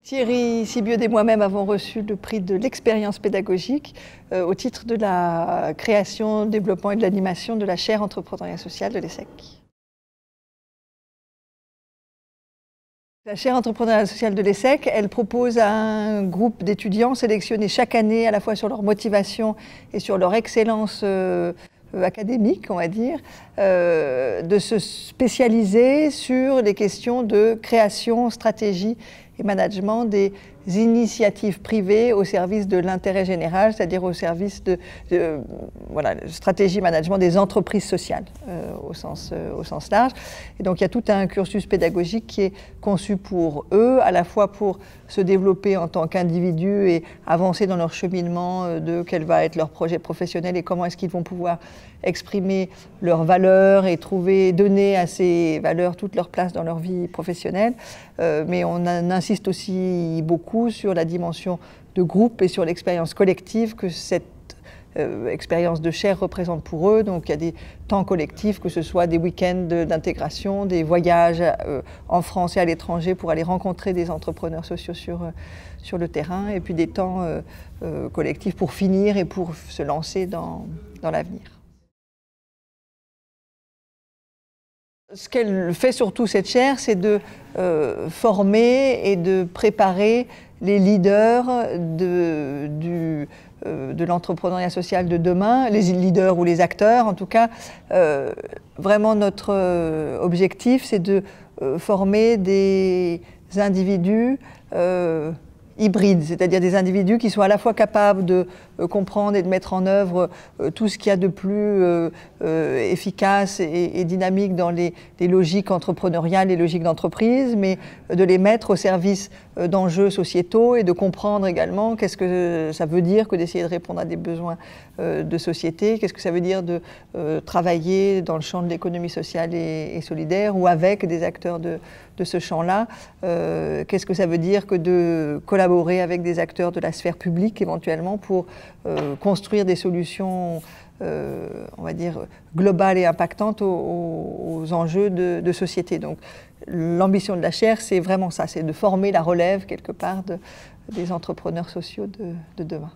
Thierry Sibieux et moi-même avons reçu le prix de l'expérience pédagogique au titre de la création, développement et de l'animation de la chaire entrepreneuriat social de l'ESSEC. La chaire entrepreneuriat social de l'ESSEC, elle propose à un groupe d'étudiants sélectionnés chaque année à la fois sur leur motivation et sur leur excellence académique, on va dire, de se spécialiser sur les questions de création, stratégie et management des initiatives privées au service de l'intérêt général, c'est-à-dire au service de stratégie management des entreprises sociales au sens large. Et donc il y a tout un cursus pédagogique qui est conçu pour eux, à la fois pour se développer en tant qu'individus et avancer dans leur cheminement de quel va être leur projet professionnel et comment est-ce qu'ils vont pouvoir exprimer leurs valeurs et donner à ces valeurs toute leur place dans leur vie professionnelle. Mais on insiste aussi beaucoup sur la dimension de groupe et sur l'expérience collective que cette expérience de chaire représente pour eux. Donc il y a des temps collectifs, que ce soit des week-ends d'intégration, des voyages en France et à l'étranger pour aller rencontrer des entrepreneurs sociaux sur le terrain, et puis des temps collectifs pour finir et pour se lancer dans l'avenir. Ce qu'elle fait surtout, cette chaire, c'est de former et de préparer les leaders de l'entrepreneuriat social de demain, les leaders ou les acteurs en tout cas. Vraiment notre objectif, c'est de former des individus hybrides, c'est-à-dire des individus qui sont à la fois capables de comprendre et de mettre en œuvre tout ce qu'il y a de plus efficace et dynamique dans les logiques entrepreneuriales, les logiques d'entreprise, mais de les mettre au service d'enjeux sociétaux et de comprendre également qu'est-ce que ça veut dire que d'essayer de répondre à des besoins de société, qu'est-ce que ça veut dire de travailler dans le champ de l'économie sociale et solidaire ou avec des acteurs de ce champ-là, qu'est-ce que ça veut dire que de collaborer avec des acteurs de la sphère publique éventuellement pour construire des solutions on va dire globales et impactantes aux enjeux de société. Donc l'ambition de la chaire, c'est vraiment ça, c'est de former la relève quelque part des entrepreneurs sociaux de demain.